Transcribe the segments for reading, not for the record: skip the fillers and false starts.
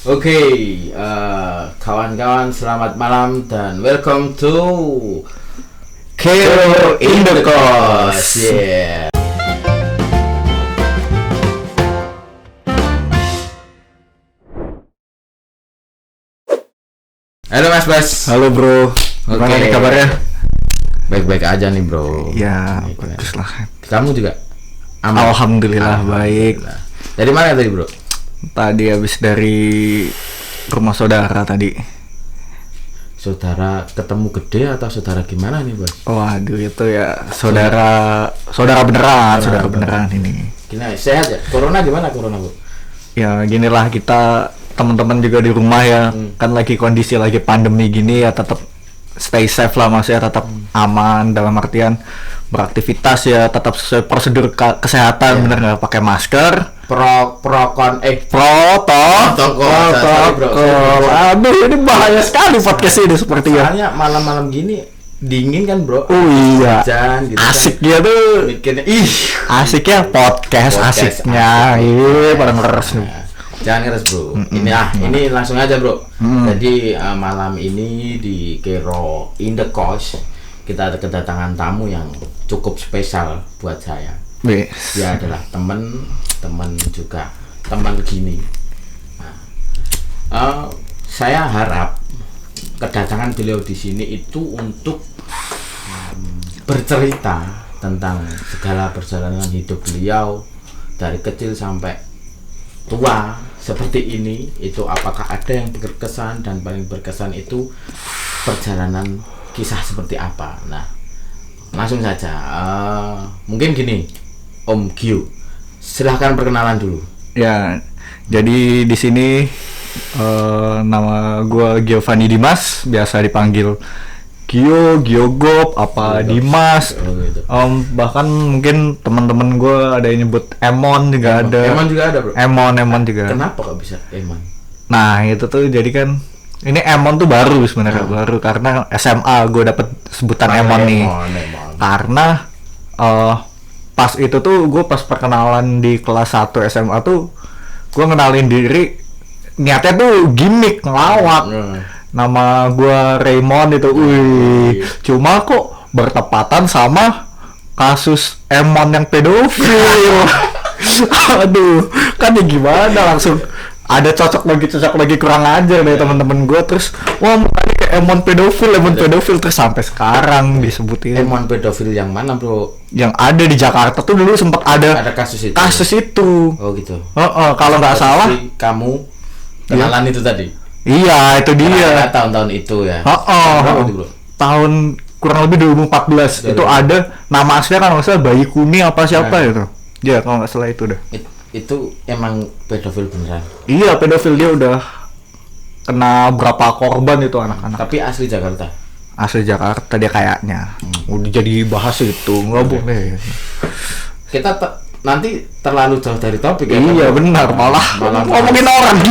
Oke, kawan-kawan selamat malam dan welcome to Kero in the Coast. Yeah. Halo Mas Bas. Halo bro. Gimana nih kabarnya? Baik-baik aja nih bro. Ya, bagus lah. Kamu juga? Alhamdulillah baik. Dari mana tadi bro? Tadi habis dari rumah saudara tadi. Saudara ketemu gede atau saudara gimana nih bos? Waduh itu ya saudara beneran ini. Gimana? Sehat ya? Corona gimana corona bu? Ya ginilah kita teman-teman juga di rumah ya. Kan lagi kondisi lagi pandemi gini ya tetap stay safe lah, maksudnya tetap aman dalam artian beraktivitas ya tetap sesuai prosedur kesehatan, bener nggak, pakai masker, protokol. Aduh ini bahaya sekali podcast ini sepertinya. Soalnya malam-malam gini dingin kan bro. Oh iya. Hujan, gitu asiknya kan. tuh. Mikirnya, asiknya podcast asiknya. Iya, pada ngeres nih. Jangan ngeres bro. Ini langsung aja bro. Jadi malam ini di Kero in the Coast kita ada kedatangan tamu yang cukup spesial buat saya. Dia adalah teman juga teman gini. Saya harap kedatangan beliau di sini itu untuk bercerita tentang segala perjalanan hidup beliau dari kecil sampai tua seperti ini. Itu apakah ada yang berkesan, dan paling berkesan itu perjalanan kisah seperti apa. Nah, langsung saja. Mungkin gini, Om Gio, silahkan perkenalan dulu. Ya, jadi di sini nama gue Giovanni Dimas, biasa dipanggil Gio, Giogop, apa Dimas. Gitu. Bahkan mungkin teman-teman gue ada yang nyebut Emon juga ada. Emon juga ada bro. Emon juga. Kenapa kok bisa Emon? Nah itu tuh jadi kan ini Emon tuh baru sebenarnya, baru karena SMA gue dapet sebutan Emon nih. Karena pas itu tuh gue pas perkenalan di kelas 1 SMA tuh gue ngenalin diri, niatnya tuh gimmick ngelawak. Nama gue Raymond itu. Cuma kok bertepatan sama kasus Emon yang pedofil. Aduh, kan ya gimana, langsung ada cocok lagi kurang ajar dari teman-teman gue. Terus wah makanya kayak Emon pedofil terus sampai sekarang disebutin. Emon pedofil yang mana bro? Yang ada di Jakarta tuh dulu sempat ada kasus itu. Oh gitu. Kalau nggak salah kamu kenalan itu tadi. Iya itu dia. Tahun-tahun itu ya. Berapa itu bro? Tahun kurang lebih 2014. Itu ada nama aslinya kan nggak salah Bayi Kuni apa siapa itu. Ya kalau nggak salah itu dah. Itu emang pedofil beneran? Iya pedofil, dia udah kena berapa korban itu anak-anak. Tapi asli Jakarta? Asli Jakarta dia kayaknya. Udah jadi bahas itu, nggak boleh. Kita nanti terlalu jauh dari topik ya? Iya benar, malah ngomongin orang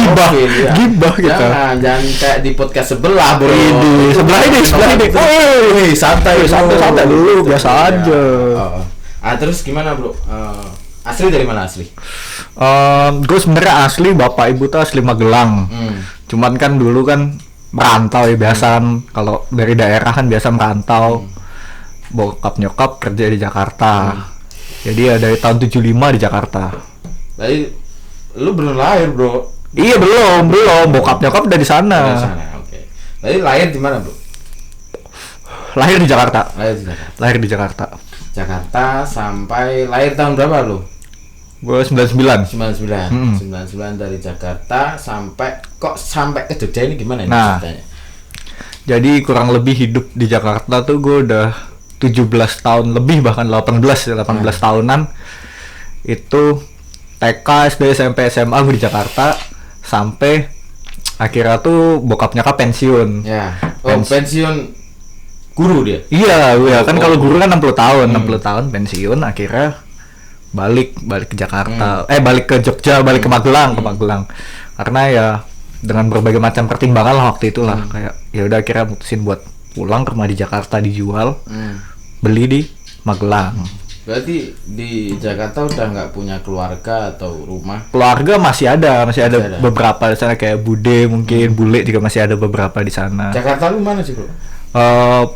gibah kita. Jangan kayak di podcast sebelah bro. Sebelah ini. Woi, santai dulu, biasa aja. Terus gimana bro? Asli dari mana asli? Gue sebenarnya asli bapak ibu tuh asli Magelang. Cuman kan dulu kan merantau ya, biasa kan kalau dari daerah kan biasa merantau. Bokap nyokap kerja di Jakarta. Jadi ya dari tahun 75 di Jakarta. Jadi lu belum lahir bro? Iya belum. Bokap nyokap udah di sana. Oke. Jadi lahir di mana bro? Lahir di Jakarta. Lahir di Jakarta. Jakarta sampai lahir tahun berapa lu? Gue 99 dari Jakarta sampai ke Jogja ini gimana ini ceritanya? Jadi kurang lebih hidup di Jakarta tuh gue udah 17 tahun lebih, bahkan 18 tahunan. Itu TK, SD, SMP, SMA gue di Jakarta sampai akhirnya tuh bokap nyokap pensiun. Ya. Pensiun guru dia? Iya, kan kalau guru kan 60 tahun pensiun, akhirnya balik ke Jakarta. Balik ke Jogja, balik ke Magelang. Karena ya dengan berbagai macam pertimbangan lah waktu itu lah, kayak ya udah akhirnya mutusin buat pulang ke rumah di Jakarta, dijual, beli di Magelang. Berarti di Jakarta udah nggak punya keluarga atau rumah? Keluarga masih ada Masih ada. beberapa di sana kayak Bude mungkin, Bule juga masih ada beberapa di sana. Jakarta lu mana sih bro?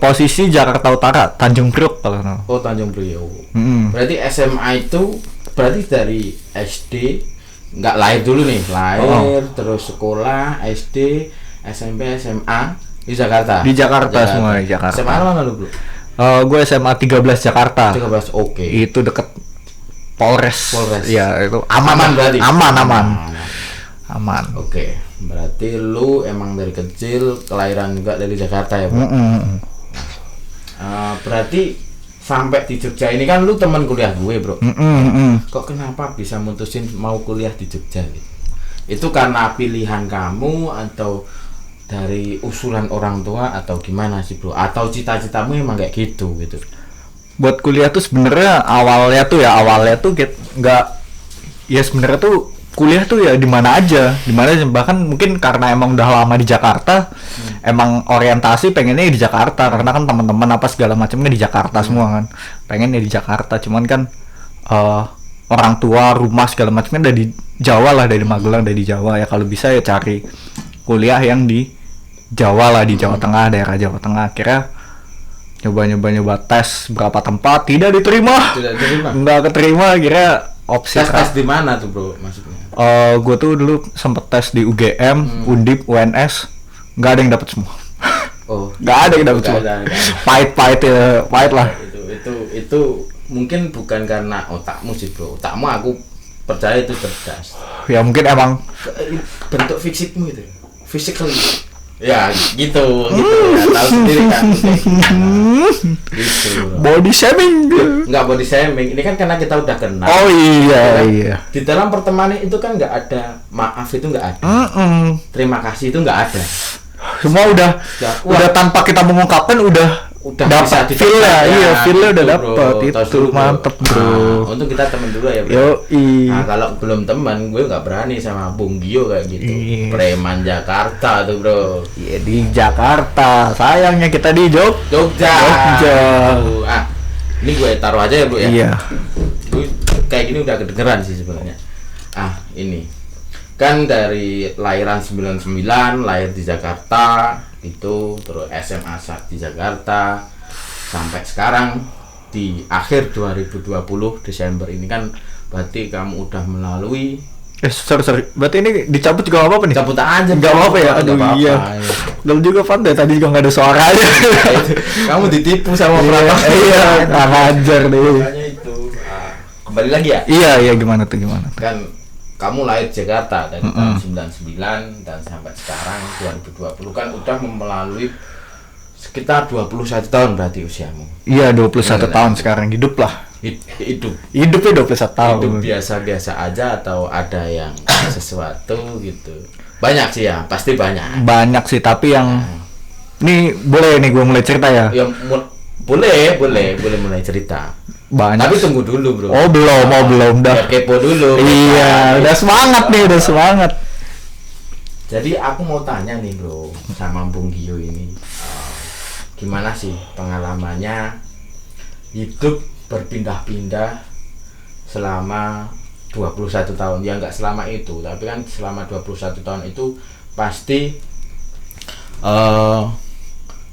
Posisi Jakarta Utara, Tanjung Priok kalau nggak. Oh Tanjung Priok. Mm-mm. Berarti SMA itu berarti dari SD nggak lahir dulu nih, lahir terus sekolah SD, SMP, SMA di Jakarta. Di Jakarta semua, di Jakarta. SMA mana lu bro? Gue SMA 13 Jakarta. 13 oke. Itu deket Polres. Ya itu Aman berarti. Aman. Oke, berarti lu emang dari kecil kelahiran juga dari Jakarta ya bro? Berarti sampai di Jogja ini kan lu teman kuliah gue bro. Kok kenapa bisa mutusin mau kuliah di Jogja gitu? Itu karena pilihan kamu atau dari usulan orang tua atau gimana sih bro? Atau cita-citamu emang kayak gitu gitu? Buat kuliah tuh sebenarnya awalnya tuh nggak, ya sebenarnya tuh kuliah tuh ya di mana aja, bahkan mungkin karena emang udah lama di Jakarta, emang orientasi pengennya di Jakarta karena kan teman-teman apa segala macamnya di Jakarta semua kan, pengennya di Jakarta, cuman kan orang tua rumah segala macamnya dari Jawa lah, dari Magelang, dari Jawa ya, kalau bisa ya cari kuliah yang di Jawa lah, di Jawa Tengah, daerah Jawa Tengah. Akhirnya nyoba tes berapa tempat, tidak diterima. Nggak keterima, akhirnya opsi tes di mana tuh bro maksudnya? Gue tuh dulu sempet tes di UGM, Undip, UNS, nggak ada yang dapet semua. Oh, nggak ada yang dapet semua. Pahit lah. Itu mungkin bukan karena otakmu sih bro. Otakmu aku percaya itu cerdas. Ya mungkin emang bentuk fisikmu itu, physically. Ya gitu ya, tahu sendiri kan. Gitu. Body shaming. Enggak body shaming, ini kan karena kita udah kenal. Oh iya. Di dalam pertemanan itu kan nggak ada maaf, itu nggak ada. Terima kasih itu nggak ada. Semua udah tanpa kita mengungkapkan udah dapat feel-nya, feel-nya udah dapat. Itu mantep bro. Untung kita temen dulu ya Yo, bro. Nah kalau belum teman gue nggak berani sama Bung Gio kayak gitu. Preman Jakarta tuh bro. Iya di Jakarta, sayangnya kita di Jogja. Ini gue taruh aja ya bro ya. Iya. Gue kayak gini udah kedengeran sih sebenarnya. Ini kan dari lahiran 99, lahir di Jakarta itu, terus SMA di Jakarta sampai sekarang di akhir 2020 Desember ini kan berarti kamu udah melalui sorry, berarti ini dicabut juga apa nih? cabut aja nggak apa-apa ya? Aduh iya, dulu juga pandai, tadi juga nggak ada suaranya. Kamu ditipu sama perangkat. Iya, ngajar deh. Makanya itu kembali lagi ya? Iya, gimana tuh? Kan kamu lahir Jakarta dari tahun 99 dan sampai sekarang 2020 kan udah melalui sekitar 21 tahun berarti usiamu. Iya, 21 tahun sekarang hidup lah. Hidupnya 21 tahun. Hidup biasa-biasa aja atau ada yang sesuatu gitu? Banyak sih ya, pasti banyak. Banyak sih, tapi yang ini boleh nih gue mulai cerita ya? Boleh mulai cerita. Banyak. Tapi tunggu dulu bro. Oh belum dah. Kepo dulu. Iya, udah semangat. Jadi aku mau tanya nih bro sama Bung Gio ini, gimana sih pengalamannya hidup berpindah-pindah selama 21 tahun? Ya nggak selama itu, tapi kan selama 21 tahun itu pasti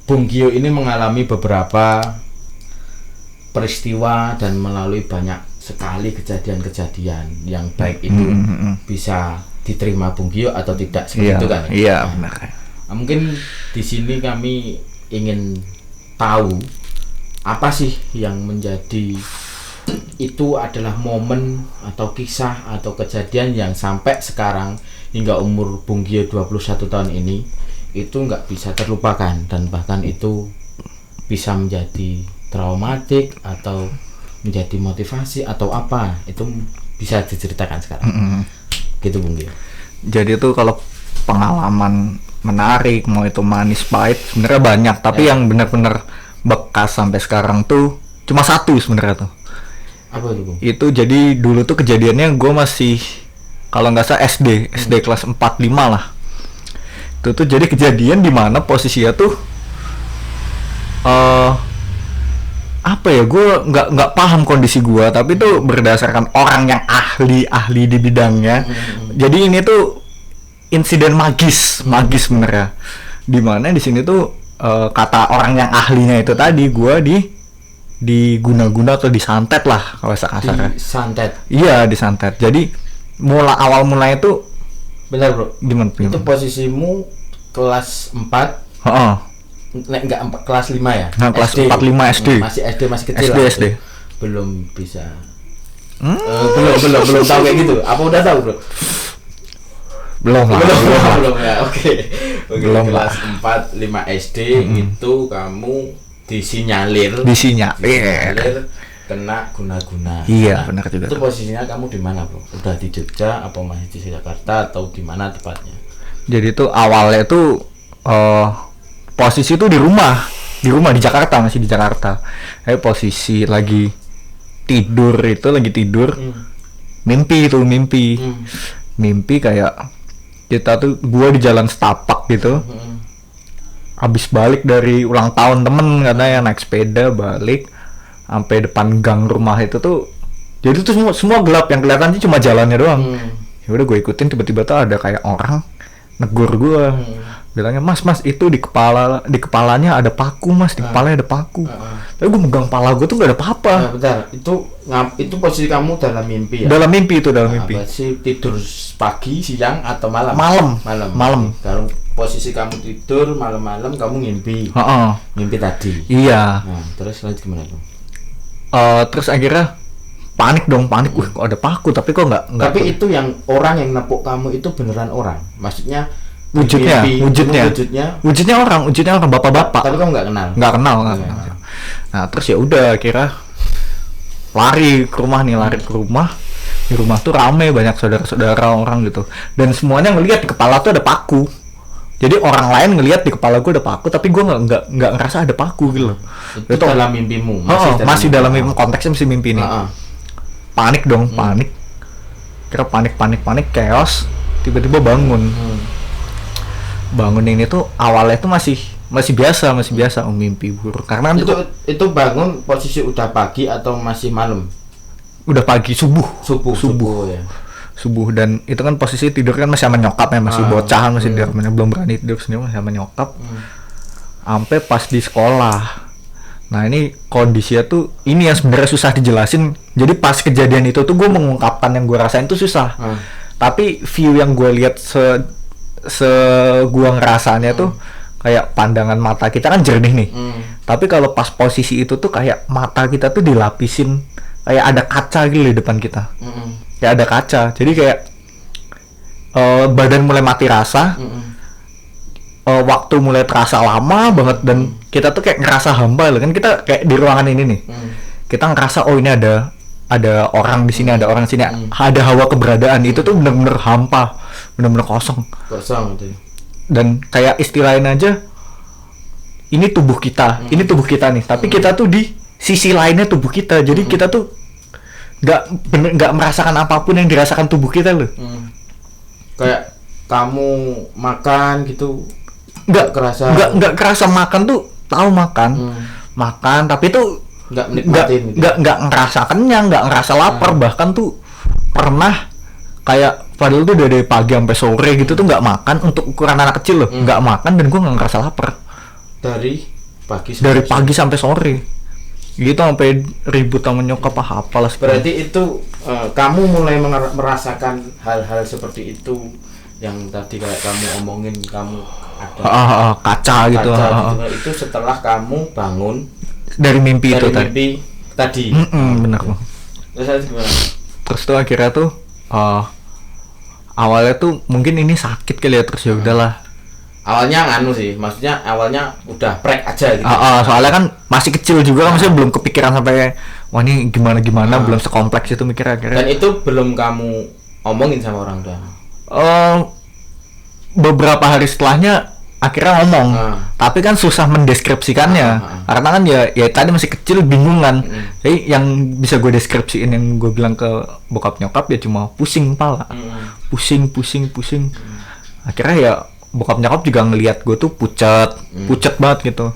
Bung Gio ini mengalami beberapa peristiwa dan melalui banyak sekali kejadian-kejadian yang baik itu bisa diterima Bung Gio atau tidak, seperti itu kan? Iya, benar. Mungkin di sini kami ingin tahu apa sih yang menjadi itu adalah momen atau kisah atau kejadian yang sampai sekarang hingga umur Bung Gio 21 tahun ini itu nggak bisa terlupakan dan bahkan itu bisa menjadi traumatik atau menjadi motivasi atau apa, itu bisa diceritakan sekarang. Gitu Bung Gio. Jadi itu kalau pengalaman menarik, mau itu manis pahit, sebenarnya banyak, tapi yang benar-benar bekas sampai sekarang tuh cuma satu sebenarnya tuh. Apa itu Bung? Itu jadi dulu tuh kejadiannya gue masih kalau nggak salah SD kelas 4-5 lah. Itu tuh jadi kejadian di mana posisinya tuh apa apa ya, gue nggak paham kondisi gue, tapi itu berdasarkan orang yang ahli di bidangnya. Jadi ini tuh insiden magis bener ya, dimana di sini tuh kata orang yang ahlinya itu tadi, gue diguna-guna atau disantet lah kalau kasarnya. Disantet. Iya, disantet. Jadi awal mulanya itu benar bro, gimana? Itu posisimu kelas 4. Heeh. Enggak kelas 5 ya? Nah, kelas 4 5 SD. Masih SD, masih kecil SD. Belum bisa. Belum tahu kayak gitu. Apa udah tahu, Bro? Belum ya. Oke. Belum kelas 4 5 SD itu kamu disinyalir kena guna-guna. Iya, benar juga. Itu posisinya kamu di mana, Bro? Udah di Jogja apa masih di Jakarta atau di mana tepatnya? Jadi itu awalnya tuh posisi tuh di rumah di Jakarta, masih di Jakarta. Posisi lagi tidur, mimpi kayak kita tuh, gua di jalan setapak gitu. Habis balik dari ulang tahun temen katanya, naik sepeda balik sampai depan gang rumah itu tuh, jadi tuh semua gelap, yang kelihatan sih cuma jalannya doang. Ya udah gue ikutin, tiba-tiba tuh ada kayak orang negur gue, bilangnya mas itu di kepalanya ada paku mas, di kepalanya ada paku. Tapi gue megang kepala gue tuh nggak ada apa-apa. Nah, bentar, itu posisi kamu dalam mimpi ya? Dalam mimpi. Apa sih, tidur pagi, siang atau malam? Malam. Kalau posisi kamu tidur malam-malam kamu ngimpi. Mimpi tadi. Iya. Nah, terus lanjut gimana tuh? Terus akhirnya panik. Kok ada paku, tapi kok nggak. Tapi itu yang orang yang nepuk kamu itu beneran orang, maksudnya wujudnya orang bapak-bapak. Tapi kamu nggak kenal. Nah terus ya udah, kira lari ke rumah. Di rumah tuh rame, banyak saudara-saudara orang gitu, dan semuanya ngelihat di kepala tuh ada paku. Jadi orang lain ngelihat di kepala gue ada paku, tapi gue nggak ngerasa ada paku gitu loh. Itu dalam mimpimu? Masih dalam mimpi, konteksnya masih mimpi nih. Panik. Kira panik, chaos. Tiba-tiba bangun. Bangun ini tuh awalnya tuh masih biasa, mimpi buruk. Karena itu bangun posisi udah pagi atau masih malam? Udah pagi, subuh ya. Subuh, dan itu kan posisi tidur kan masih sama nyokap ya, masih bocahan, masih tidur, belum berani tidur sendiri, masih sama nyokap. Sampai pas di sekolah. Nah ini kondisinya tuh, ini yang sebenarnya susah dijelasin. Jadi pas kejadian itu tuh gue mengungkapkan yang gue rasain tuh susah. Tapi view yang gue lihat gue ngerasanya tuh kayak pandangan mata kita kan jernih nih. Tapi kalau pas posisi itu tuh kayak mata kita tuh dilapisin, kayak ada kaca gitu di depan kita. Kayak ada kaca, jadi kayak badan mulai mati rasa, waktu mulai terasa lama banget, dan kita tuh kayak ngerasa hampa loh, kan kita kayak di ruangan ini nih, kita ngerasa oh ini ada orang di sini, ada orang di sini, ada hawa keberadaan. Itu tuh bener-bener hampa, bener-bener kosong gitu. Dan kayak istilahnya aja, ini tubuh kita nih, tapi kita tuh di sisi lainnya tubuh kita, jadi kita tuh nggak merasakan apapun yang dirasakan tubuh kita loh. Kayak kamu makan gitu nggak kerasa makan tuh, tahu makan, tapi tuh nggak ngerasa kenyang, nggak ngerasa lapar. Bahkan tuh pernah kayak padahal tuh dari pagi sampai sore gitu tuh nggak makan, untuk ukuran anak kecil loh, nggak makan, dan gue nggak ngerasa lapar dari pagi sampai sore gitu, sampai ribut sama nyokap apalah. Berarti itu kamu mulai merasakan hal-hal seperti itu yang tadi kayak kamu omongin, kamu ada kaca gitu. Itu setelah kamu bangun dari mimpi tadi. Benar. Terus tuh akhirnya tuh awalnya tuh mungkin ini sakit kali ya, terus ya udahlah. Awalnya maksudnya awalnya udah prek aja gitu. Soalnya kan masih kecil juga kan, maksudnya belum kepikiran sampai wah ini gimana, belum sekompleks itu mikirnya akhirnya. Dan itu belum kamu omongin sama orang tua? Beberapa hari setelahnya akhirnya ngomong, tapi kan susah mendeskripsikannya, karena kan ya tadi masih kecil, bingung kan. Jadi yang bisa gue deskripsiin, yang gue bilang ke bokap nyokap ya cuma pusing kepala, pusing. Akhirnya ya bokap nyokap juga ngelihat gue tuh pucat banget gitu.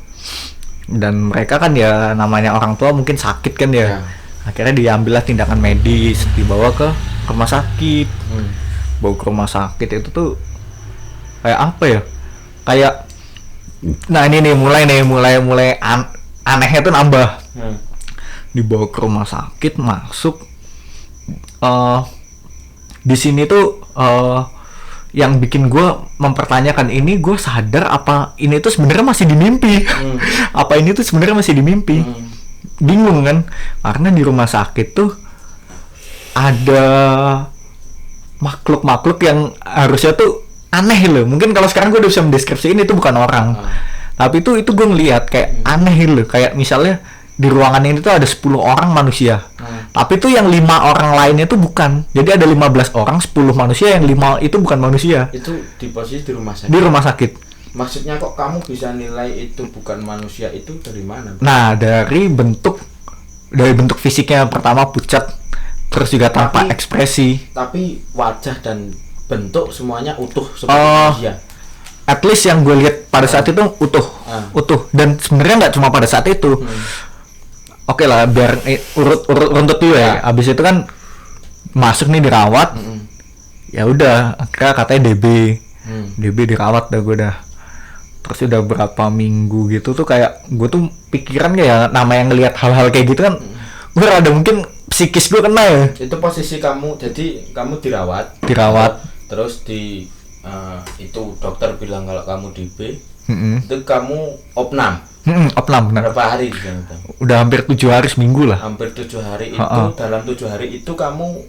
dan mereka kan ya namanya orang tua mungkin sakit kan ya. Akhirnya diambillah tindakan medis, dibawa ke rumah sakit. Bawa ke rumah sakit itu tuh kayak apa ya, kayak nah ini nih mulai anehnya tuh nambah. Dibawa ke rumah sakit, masuk di sini tuh yang bikin gue mempertanyakan, ini gue sadar apa ini tuh sebenarnya masih di mimpi. Apa ini tuh sebenarnya masih di mimpi. Bingung kan, karena di rumah sakit tuh ada makhluk-makhluk yang harusnya tuh aneh loh. Mungkin kalau sekarang gue udah bisa mendeskripsiin itu bukan orang, tapi itu gue ngelihat kayak aneh loh. Kayak misalnya di ruangan ini tuh ada 10 orang manusia, tapi tuh yang 5 orang lainnya tuh bukan. Jadi ada 15 orang, 10 manusia, yang 5 itu bukan manusia. Itu di posisi di rumah sakit? Di rumah sakit. Maksudnya kok kamu bisa nilai itu bukan manusia, itu dari mana? Nah, dari bentuk fisiknya, pertama pucat, terus juga tanpa ekspresi. Tapi wajah dan bentuk semuanya utuh seperti manusia. At least yang gue lihat pada saat itu utuh. Dan sebenarnya nggak cuma pada saat itu. Oke lah, biar urut runtut dulu ya. Abis itu kan masuk nih dirawat. Ya udah, akhirnya katanya DB dirawat dah gue dah. Terus udah berapa minggu gitu tuh kayak gue tuh pikiran kayak nama yang ngelihat hal-hal kayak gitu kan, gue rada mungkin psikis gue kena ya. Itu posisi kamu, jadi kamu dirawat. Terus di itu dokter bilang kalau kamu DB. Itu kamu opnam. Opnam benar. Berapa hari di sana? Udah hampir 7 hari, seminggu lah. Hampir 7 hari itu. Dalam 7 hari itu kamu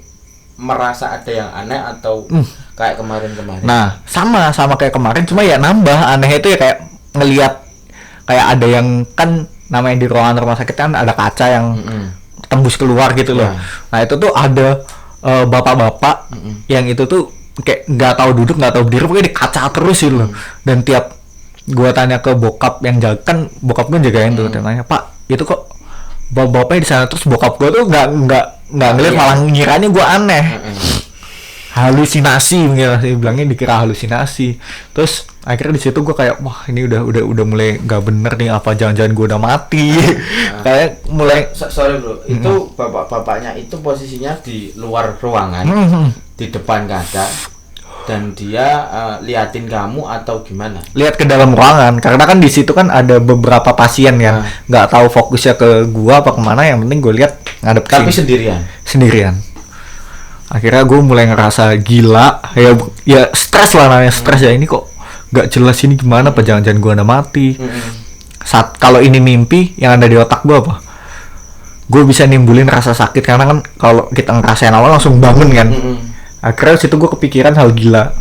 merasa ada yang aneh atau kayak kemarin-kemarin? Nah, sama kayak kemarin, cuma ya nambah aneh itu ya, kayak ngelihat kayak ada yang kan namanya di ruangan rumah sakit kan ada kaca yang tembus keluar gitu loh. Nah, itu tuh ada bapak-bapak yang itu tuh kayak nggak tahu duduk, nggak tahu berdiri, pokoknya di kaca terus gitu loh. Dan tiap gua tanya ke bokap yang jaga, kan bokap gua jagain tuh, tanya, "Pak, itu kok bapak-bapaknya di sana?" Terus bokap gua tuh nggak ngeliat, malah ngiranya gua aneh. Halusinasi mungkin sih bilangnya, dikira halusinasi. Terus akhirnya di situ gua kayak, wah ini udah mulai nggak bener nih, apa jangan-jangan gua udah mati. Kayak mulai sorry bro, itu bapak-bapaknya itu posisinya di luar ruangan, di depan kaca, dan dia liatin kamu atau gimana? Lihat ke dalam ruangan, karena kan di situ kan ada beberapa pasien yang nggak tahu fokusnya ke gua apa kemana, yang penting gue lihat ngadep. Tapi sendirian. Akhirnya gue mulai ngerasa gila, ya stres lah, namanya stres ya. Ini kok nggak jelas, ini gimana, apa jangan-jangan gue udah mati. Saat kalau ini mimpi, yang ada di otak gue apa? Gue bisa nimbulin rasa sakit, karena kan kalau kita ngerasain awal langsung bangun kan. Akhirnya situ gue kepikiran hal gila,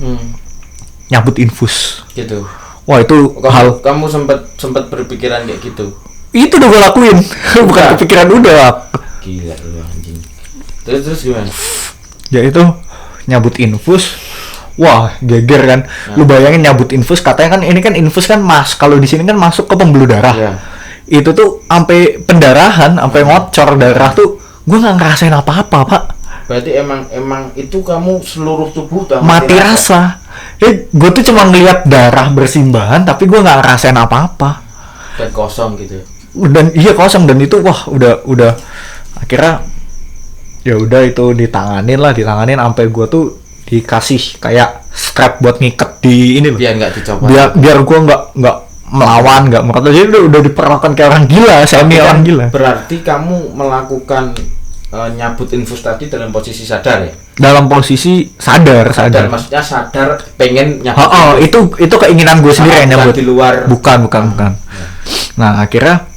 nyabut infus. Gitu. Wah itu kamu sempat berpikiran kayak gitu? Itu udah gue lakuin, bukan kepikiran, udah. Gila lu anjing. Terus gimana? Ya itu nyabut infus, wah geger kan. Lu bayangin nyabut infus, katanya kan ini kan infus kan kalau di sini kan masuk ke pembuluh darah. Itu tuh sampai pendarahan, sampai ngocor darah tuh, gue nggak ngerasain apa-apa, Pak. Berarti emang itu kamu seluruh tubuh mati rasa. Gue tuh cuma ngeliat darah bersimbahan, tapi gue nggak ngerasain apa-apa. Dan kosong gitu. Dan iya kosong, dan itu wah udah akhirnya ya udah itu ditanganin sampai gue tuh dikasih kayak strap buat ngiket di ini loh. Biar nggak dicopot. Biar gue nggak melawan, nggak merata. Jadi udah diperlakukan kayak orang gila, semi orang gila. Berarti kamu melakukan nyabut infus tadi dalam posisi sadar ya? Dalam posisi sadar. Maksudnya sadar pengen nyabut. Itu keinginan gue sendiri yang nyabut. Di luar. Bukan. Nah, akhirnya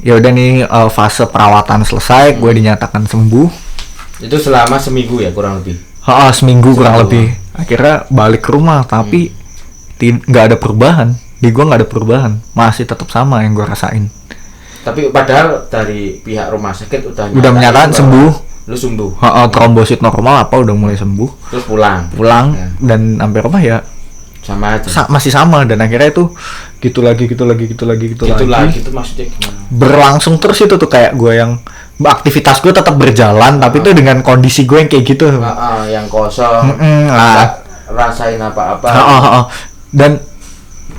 ya udah nih, fase perawatan selesai, gue dinyatakan sembuh. Itu selama seminggu ya kurang lebih? Seminggu kurang lebih. Akhirnya balik ke rumah, tapi nggak ada perubahan. Di gue nggak ada perubahan, masih tetap sama yang gue rasain. Tapi padahal dari pihak rumah sakit udah menyatakan sembuh. Lu sembuh? Trombosit normal udah mulai sembuh. Terus pulang ya. Dan sampai rumah ya sama aja. Masih sama, dan akhirnya itu gitu lagi itu maksudnya gimana? Berlangsung terus itu tuh, kayak gue yang aktivitas gue tetap berjalan, tapi itu dengan kondisi gue yang kayak gitu. Yang kosong. Rasain apa-apa. Dan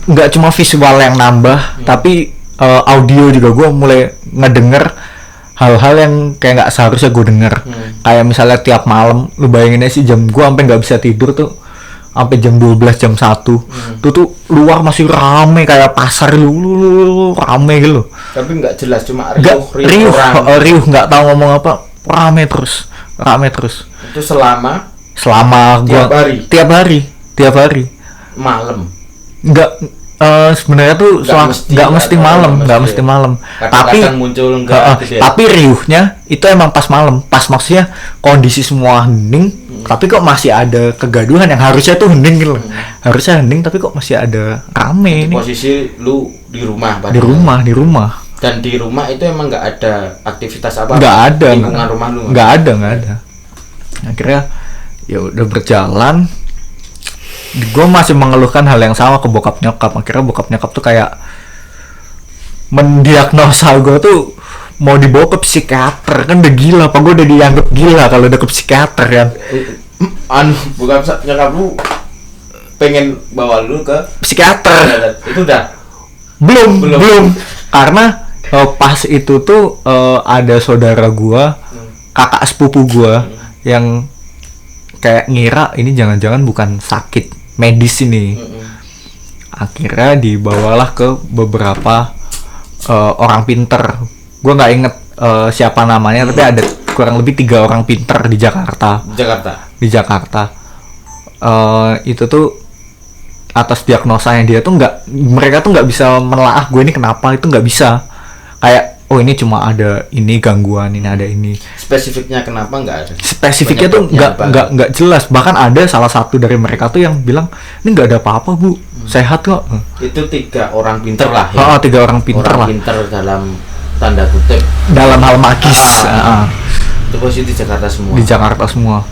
nggak cuma visual yang nambah, tapi audio juga gue mulai ngedenger hal-hal yang kayak nggak seharusnya gue denger. Kayak misalnya tiap malam, lu bayangin aja sih jam gue sampai nggak bisa tidur tuh, sampai jam 12 jam 1 tuh luar masih rame kayak pasar lu rame gitu. Tapi nggak jelas, cuma riuh nggak tahu ngomong apa, rame terus. Itu selama tiap hari malam. Nggak sebenarnya tuh nggak mesti malam, tapi muncul tapi riuhnya itu emang pas malam, pas maksudnya kondisi semua hening, tapi kok masih ada kegaduhan yang harusnya tuh hening gitu. Harusnya hening tapi kok masih ada rame. Posisi lu di rumah. Di rumah. Dan di rumah itu emang nggak ada aktivitas apa? Nggak ada. Lingkungan rumah lu? Nggak ada. Akhirnya ya udah berjalan. Gue masih mengeluhkan hal yang sama ke bokap nyokap. Akhirnya bokap nyokap tuh kayak mendiagnosa gue tuh mau dibawa ke psikiater. Kan udah gila, apa gue udah dianggap gila kalau udah ke psikiater kan. Bokap nyokap lu pengen bawa lu ke psikiater. Itu udah? Belum. Karena pas itu tuh ada saudara gue, kakak sepupu gue yang kayak ngira ini jangan-jangan bukan sakit medis ini. Akhirnya dibawalah ke beberapa orang pinter. Gue nggak inget siapa namanya, tapi ada kurang lebih 3 orang pinter di Jakarta. Itu tuh atas diagnosanya dia tuh mereka tuh nggak bisa menelaah gue ini kenapa, itu nggak bisa. Kayak oh ini cuma ada ini gangguan, ini ada ini. Spesifiknya kenapa nggak ada? Spesifiknya tuh nggak jelas. Bahkan ada salah satu dari mereka tuh yang bilang ini nggak ada apa-apa bu, sehat kok. Itu 3 orang pinter lah. Ya? 3 orang pinter lah. Pinter dalam tanda kutip. Dalam hal magis. Itu posisi di Jakarta semua. Di Jakarta semua.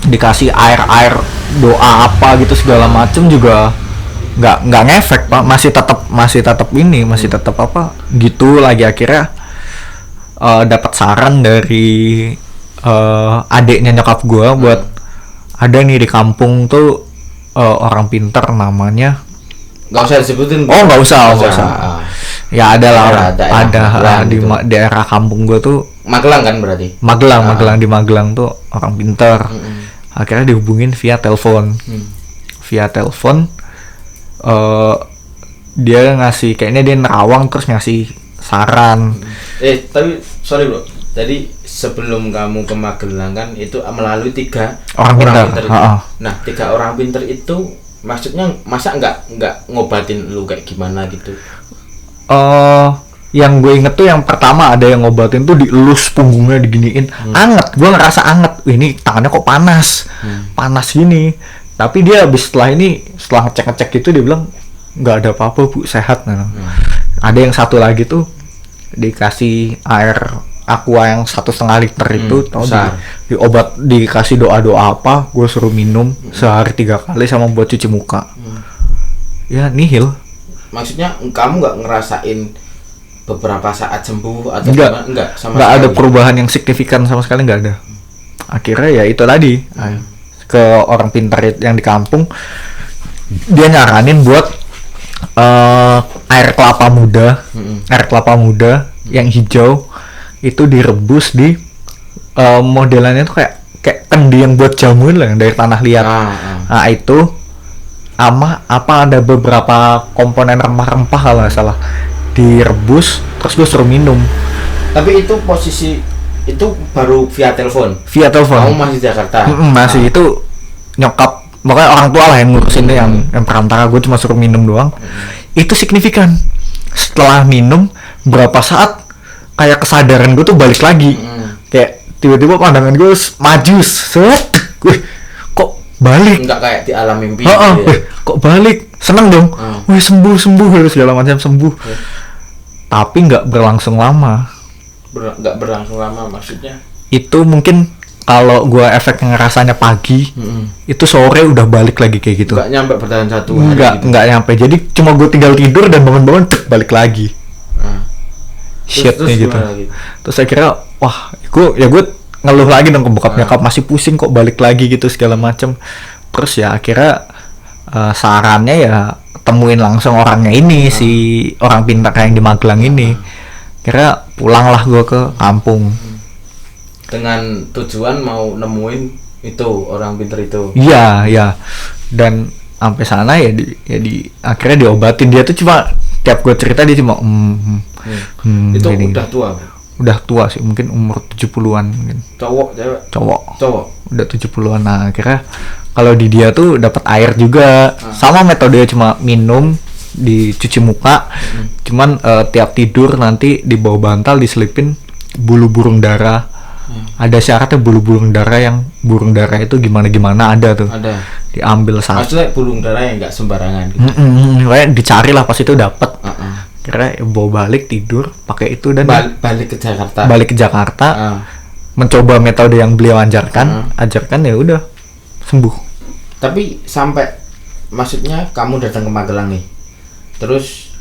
Dikasih air doa apa gitu segala macem juga nggak ngefek pak, masih tetap apa gitu lagi. Akhirnya dapat saran dari adiknya nyokap gue buat ada nih di kampung tuh orang pinter namanya, nggak usah disebutin. Nggak usah. Ya ada di daerah kampung gue tuh Magelang kan berarti. Magelang di Magelang tuh orang pinter. Akhirnya dihubungin via telepon. Dia ngasih, kayaknya dia nerawang terus ngasih saran. Tapi sorry bro, tadi sebelum kamu ke Magelang kan itu melalui 3 orang pinter. Nah 3 orang pinter itu maksudnya masa nggak ngobatin lu kayak gimana gitu? Yang gue inget tuh yang pertama ada yang ngobatin tuh dielus punggungnya diginiin, anget. Gue ngerasa anget. Ini tangannya kok panas gini. Tapi dia setelah ngecek gitu dia bilang nggak ada apa-apa bu, sehat. Ada yang satu lagi tuh dikasih air aqua yang 1,5 liter itu, dikasih doa apa, gue suruh minum sehari 3 kali sama buat cuci muka. Ya nihil. Maksudnya kamu nggak ngerasain beberapa saat sembuh atau nggak ada perubahan yang signifikan sama sekali, nggak ada. Akhirnya ya itu tadi ke orang pintar yang di kampung, dia nyaranin buat air kelapa muda yang hijau itu direbus di modelannya tuh kayak kendi yang buat jamun lah, yang dari tanah liat. Nah itu ada beberapa komponen rempah-rempah kalau nggak salah, direbus terus gue suruh minum. Tapi itu posisi itu baru via telepon. Kamu masih di Jakarta? Masih. Itu nyokap, makanya orang tua lah yang ngurusin yang perantara, gue cuma suruh minum doang. Itu signifikan. Setelah minum berapa saat kayak kesadaran gue tuh balik lagi. Kayak tiba-tiba pandangan gue maju, kok balik. Enggak kayak di alam mimpi. Kok balik? Seneng dong. Wih sembuh segala macam sembuh. Tapi nggak berlangsung lama. Nggak berlangsung lama maksudnya? Itu mungkin kalau gue efek ngerasanya pagi, itu sore udah balik lagi kayak gitu. Nggak nyampe bertahan 1 hari. Nggak nyampe. Jadi cuma gue tinggal tidur dan bangun-bangun balik lagi. Shitnya gitu. Terus saya kira gue ngeluh lagi dong ke bokap nyokap, masih pusing kok balik lagi gitu segala macam. Terus ya akhirnya sarannya ya temuin langsung orangnya ini, si orang pintar yang di Magelang ini. Kira pulanglah gue ke kampung. Dengan tujuan mau nemuin itu orang pintar itu. Iya, iya. Dan sampai sana ya akhirnya diobatin. Dia tuh cuma tiap gue cerita dia cuma itu gini. udah tua. Udah tua sih, mungkin umur 70-an mungkin. Cowok, cewek? Cowok. Udah 70-an. Nah, akhirnya kalau di dia tuh dapat air juga. Sama metode cuma minum, dicuci muka. Cuman tiap tidur nanti di bawah bantal diselipin bulu burung dara. Ada syaratnya bulu burung dara, yang burung dara itu gimana ada tuh. Ada. Diambil satu. Maksudnya burung dara yang nggak sembarangan gitu. Kayak dicari lah pas itu dapat. Kira bawa balik tidur pakai itu dan balik ke Jakarta. Mencoba metode yang beliau ajarkan ya udah sembuh. Tapi sampai maksudnya kamu datang ke Magelang nih. Terus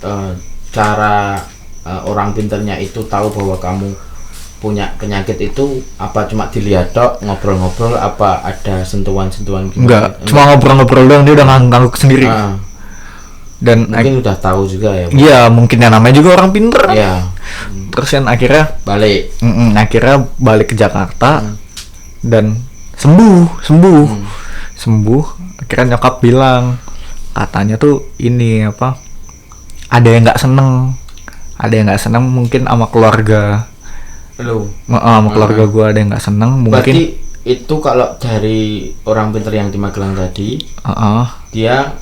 cara orang pintarnya itu tahu bahwa kamu punya penyakit itu apa cuma dilihat tok, ngobrol-ngobrol, apa ada sentuhan-sentuhan gitu? Enggak, cuma ngobrol-ngobrol doang, dia udah ngangguk sendiri. Dan mungkin udah tahu juga ya. Iya, mungkin yang namanya juga orang pinter kan. Iya. Terus kan akhirnya balik ke Jakarta dan sembuh. Akhirnya nyokap bilang katanya tuh ini apa? Ada yang nggak seneng mungkin sama keluarga. Sama keluarga gue ada yang nggak seneng mungkin. Berarti itu kalau dari orang pinter yang di Magelang tadi, dia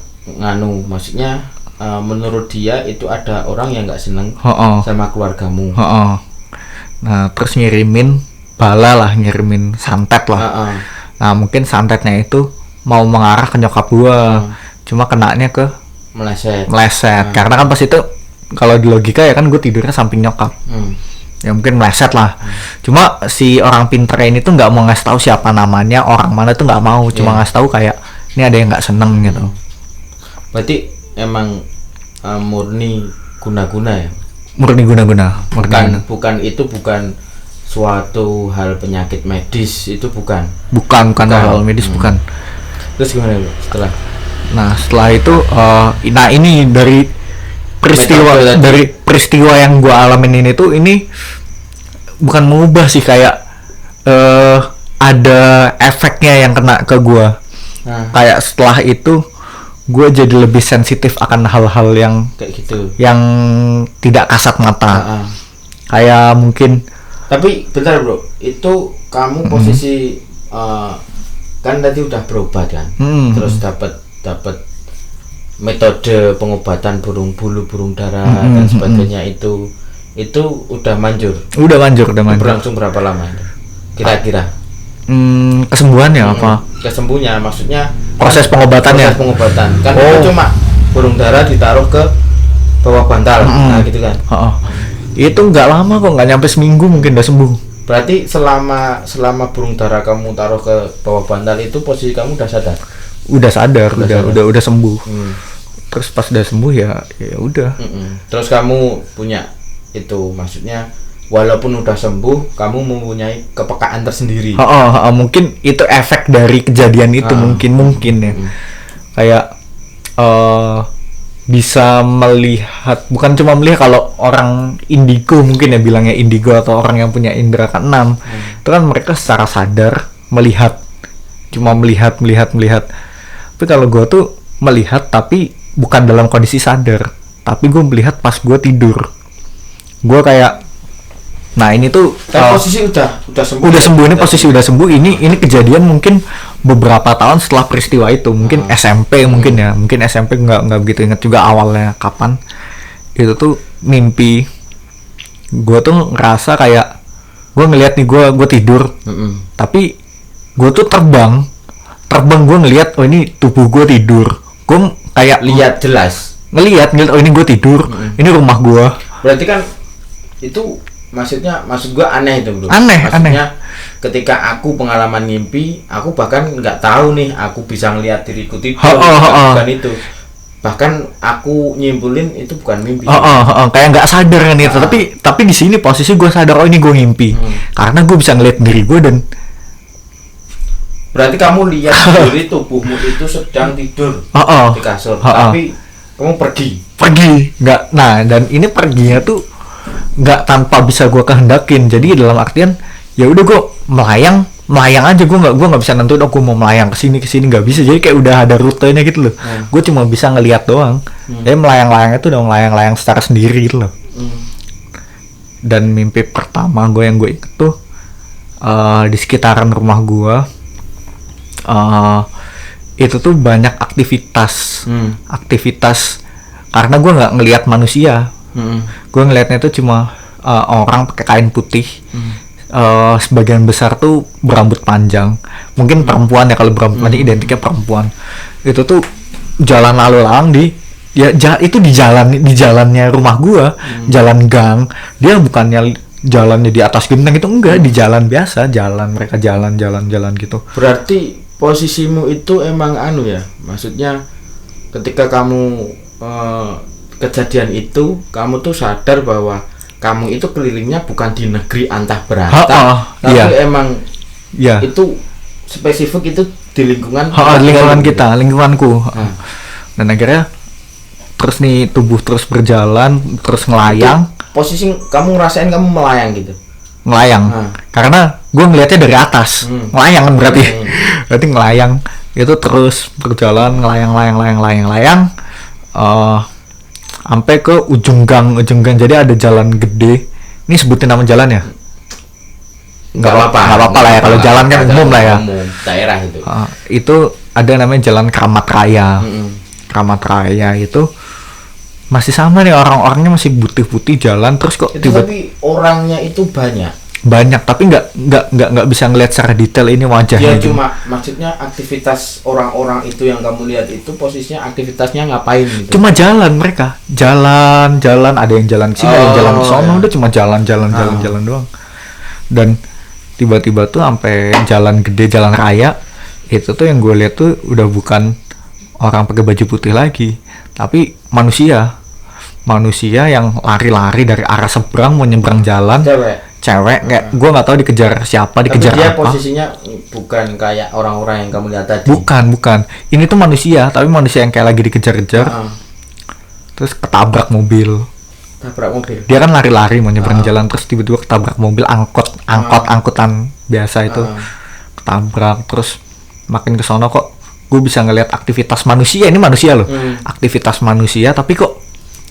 maksudnya menurut dia itu ada orang yang nggak seneng sama keluargamu. Nah terus ngirimin santet lah. Nah mungkin santetnya itu mau mengarah ke nyokap gua, cuma kenanya ke meleset. Karena kan pas itu kalau di logika ya kan gue tidurnya samping nyokap. Ya mungkin meleset lah. Cuma si orang pinter ini tuh nggak mau ngasih tahu siapa namanya, orang mana tuh nggak mau, cuma ngasih tahu kayak ini ada yang nggak seneng gitu. Berarti emang murni guna-guna ya? Murni guna-guna. Bukan suatu hal penyakit medis, itu bukan hal medis. Bukan. Terus gimana setelah? Nah setelah itu ini dari peristiwa yang gue alamin ini tuh ini bukan mengubah sih, kayak ada efeknya yang kena ke gue. Kayak setelah itu gue jadi lebih sensitif akan hal-hal yang kayak gitu, yang tidak kasat mata. Kayak mungkin. Tapi bentar bro, itu kamu posisi kan tadi udah berobat kan, terus dapat metode pengobatan burung dara dan sebagainya itu udah manjur. Udah manjur. Berlangsung berapa lama itu kira-kira? Kesembuhannya apa? Kesembuhnya maksudnya proses pengobatannya. Kan itu cuma burung dara ditaruh ke bawah bantal, nah gitu kan. Itu nggak lama kok, nggak nyampe seminggu mungkin udah sembuh. Berarti selama burung dara kamu taruh ke bawah bantal itu posisi kamu udah sadar? Udah sembuh. Terus pas udah sembuh ya udah. Terus kamu punya itu, maksudnya walaupun udah sembuh kamu mempunyai kepekaan tersendiri. Mungkin itu efek dari kejadian itu. Mungkin ya. Kayak bisa melihat, bukan cuma melihat, kalau orang indigo mungkin ya bilangnya indigo, atau orang yang punya indera keenam, itu kan mereka secara sadar melihat, cuma melihat. Tapi kalau gue tuh melihat tapi bukan dalam kondisi sadar, tapi gue melihat pas gue tidur. Gue kayak, nah ini tuh posisi udah sembuh. Ini posisi udah sembuh. Ini kejadian mungkin beberapa tahun setelah peristiwa itu, mungkin SMP mungkin SMP, nggak begitu ingat juga awalnya kapan. Itu tuh mimpi. Gue tuh ngerasa kayak gue ngelihat nih, gue tidur, tapi gue tuh terbang. Gue ngelihat, oh ini tubuh gue tidur. Gue kayak lihat jelas. Ngelihat, oh ini gue tidur, ini rumah gue. Berarti kan itu maksud gua aneh itu bro. Maksudnya ketika aku pengalaman mimpi, aku bahkan nggak tahu nih aku bisa ngelihat diriku tidur. Bukan itu. Bahkan aku nyimpulin itu bukan mimpi. Kayak nggak sadar kan itu. Tapi di sini posisi gue sadar, oh ini gue mimpi. Karena gue bisa ngelihat diri gue. Dan berarti kamu lihat diri tubuhmu itu sedang tidur di kasur. Tapi kamu pergi. Nggak, nah dan ini perginya tuh nggak tanpa bisa gue kehendakin. Jadi dalam artian ya udah gue melayang aja, gue nggak bisa nentuin gue mau melayang ke sini nggak bisa. Jadi kayak udah ada rutenya gitu loh. Gue cuma bisa ngelihat doang. Jadi melayang itu udah melayang secara sendiri gitu loh. Dan mimpi pertama gue yang gue inget tuh di sekitaran rumah gue itu tuh banyak aktivitas karena gue nggak ngelihat manusia. Gue ngelihatnya tuh cuma orang pakai kain putih. Sebagian besar tuh berambut panjang, mungkin perempuan ya, kalau berambut panjang identiknya perempuan. Itu tuh jalan lalu lalang itu di jalannya rumah gua, jalan gang. Dia bukannya jalannya di atas genteng, itu enggak, di jalan biasa, mereka jalan gitu. Berarti posisimu itu emang ya, maksudnya ketika kamu kejadian itu, kamu tuh sadar bahwa kamu itu kelilingnya bukan di negeri antah berantah, tapi emang itu spesifik itu di lingkungan lingkunganku. Dan akhirnya terus nih tubuh terus berjalan, terus ngelayang. Itu posisi kamu ngerasain kamu melayang gitu? Ngelayang, karena gue ngelihatnya dari atas, ngelayang kan berarti. Berarti ngelayang itu terus berjalan, ngelayang. Sampai ke ujung gang, jadi ada jalan gede. Ini sebutin nama jalan ya? Nggak apa-apa lah ya, kalau jalan kan umum lah ya. Daerah itu. Itu ada namanya Jalan Kramat Raya. Kramat Raya itu masih sama nih, orang-orangnya masih putih-putih jalan, terus kok tapi orangnya itu banyak, tapi nggak bisa ngelihat secara detail ini wajahnya. Ya cuma maksudnya aktivitas orang-orang itu yang kamu lihat itu posisinya aktivitasnya ngapain gitu? Cuma mereka jalan, ada yang jalan ke sini, ada yang jalan ke sono, udah cuma jalan doang. Dan tiba-tiba tuh sampai jalan gede, jalan raya itu tuh yang gue lihat tuh udah bukan orang pakai baju putih lagi, tapi manusia yang lari-lari dari arah seberang mau nyebrang jalan. Cewek kayak gue nggak tahu dikejar siapa, dikejar dia apa. Posisinya bukan kayak orang-orang yang kamu lihat tadi. Bukan. Ini tuh manusia, tapi manusia yang kayak lagi dikejar-kejar. Terus ketabrak mobil. Dia kan lari-lari mau nyebrang jalan, terus tiba-tiba ketabrak mobil angkutan biasa itu. Ketabrak, terus makin ke sono kok gue bisa ngelihat aktivitas manusia. Ini manusia loh. Aktivitas manusia, tapi kok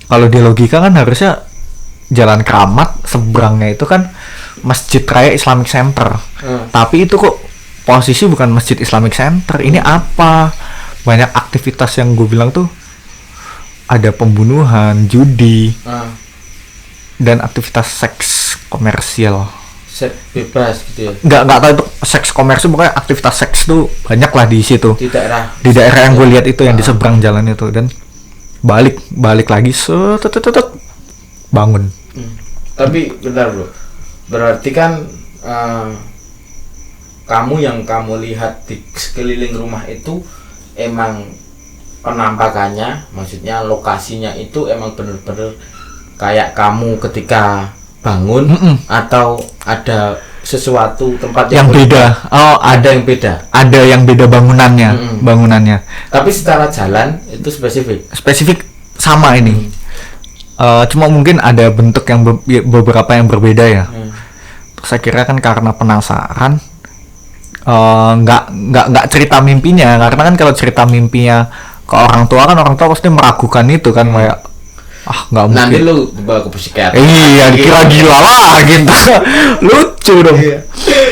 kalau di logika kan harusnya Jalan Kramat seberangnya itu kan Masjid Raya Islamic Center. Tapi itu kok posisi bukan Masjid Islamic Center. Ini apa? Banyak aktivitas yang gue bilang tuh ada pembunuhan, judi, dan aktivitas seks komersial. Seks bebas gitu ya? Nggak tahu itu seks komersial, pokoknya aktivitas seks tuh banyak lah di situ. Di daerah yang gue lihat itu, yang di seberang jalan itu. Dan balik lagi bangun. Tapi bentar bro, berarti kan kamu yang kamu lihat di sekeliling rumah itu emang penampakannya, maksudnya lokasinya itu emang bener-bener kayak kamu ketika bangun, atau ada sesuatu tempat yang beda? Ada yang beda. Ada yang beda bangunannya. Tapi secara jalan itu spesifik sama ini. Cuma mungkin ada bentuk yang beberapa yang berbeda ya. Terus saya kira kan karena penasaran, nggak cerita mimpinya, karena kan kalau cerita mimpinya ke orang tua pasti meragukan itu kan, kayak nggak mungkin. Nanti lu dibawa ke psikiater. Iya, dikira gila lah gitu. Lucu dong.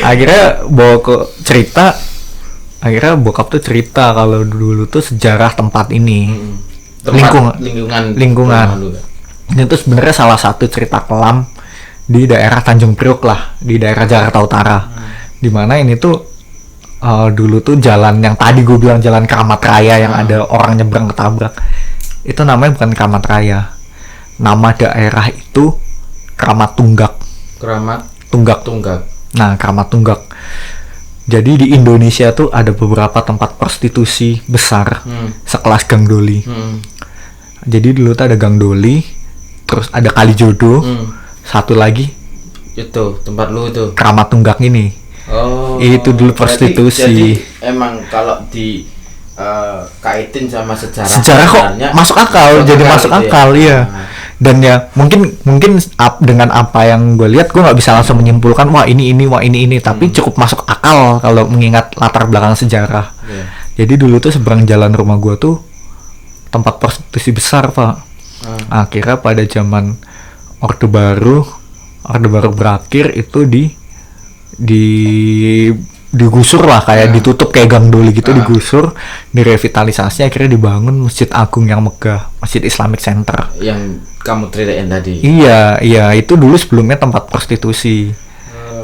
Akhirnya akhirnya bokap tuh cerita kalau dulu tuh sejarah tempat ini. Lingkungan. Itu sebenarnya salah satu cerita kelam di daerah Tanjung Priok lah, di daerah Jakarta Utara. Dimana ini tuh dulu tuh jalan yang tadi gue bilang Jalan Kramat Raya yang ada orang nyebrang ketabrak. Itu namanya bukan Kramat Raya. Nama daerah itu Kramat Tunggak. Nah, Kramat Tunggak. Jadi di Indonesia tuh ada beberapa tempat prostitusi besar, sekelas Gang Doli. Jadi dulu tuh ada Gang Doli, terus ada Kalijodo, satu lagi itu tempat lu itu Kramat Tunggak ini. Itu dulu prostitusi. Jadi emang kalau di kaitin sama sejarah kok sebenarnya masuk akal, jadi masuk gitu akal ya. Dan ya mungkin dengan apa yang gue lihat, gue nggak bisa langsung menyimpulkan wah ini, tapi cukup masuk akal kalau mengingat latar belakang sejarah. Jadi dulu tuh seberang jalan rumah gue tuh tempat prostitusi besar, Pak. Akhirnya pada zaman Orde Baru berakhir itu digusur lah, kayak ditutup kayak Gang Doli gitu, digusur, direvitalisasi, akhirnya dibangun Masjid Agung yang megah, Masjid Islamic Center yang kamu ceritain tadi. Iya, itu dulu sebelumnya tempat prostitusi.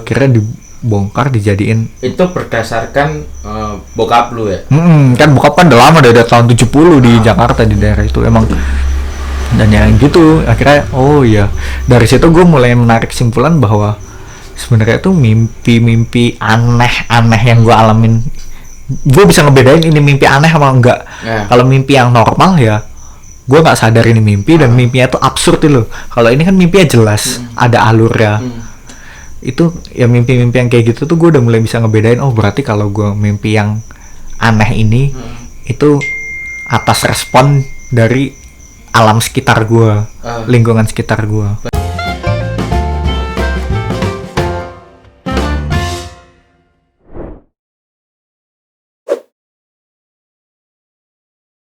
Akhirnya dibongkar, dijadiin. Itu berdasarkan bokap lu ya? Kan bokap kan udah lama, dari tahun 70 di Jakarta, di daerah itu emang. Dan yang gitu, akhirnya oh iya, dari situ gue mulai menarik kesimpulan bahwa sebenarnya itu mimpi aneh yang gue alamin, gue bisa ngebedain ini mimpi aneh sama enggak. Kalau mimpi yang normal ya gue nggak sadar ini mimpi, dan mimpinya itu absurd loh. Kalau ini kan mimpinya jelas, ada alurnya. Itu ya mimpi-mimpi yang kayak gitu tuh gue udah mulai bisa ngebedain, oh berarti kalau gue mimpi yang aneh ini itu atas respon dari alam sekitar gue, lingkungan sekitar gue.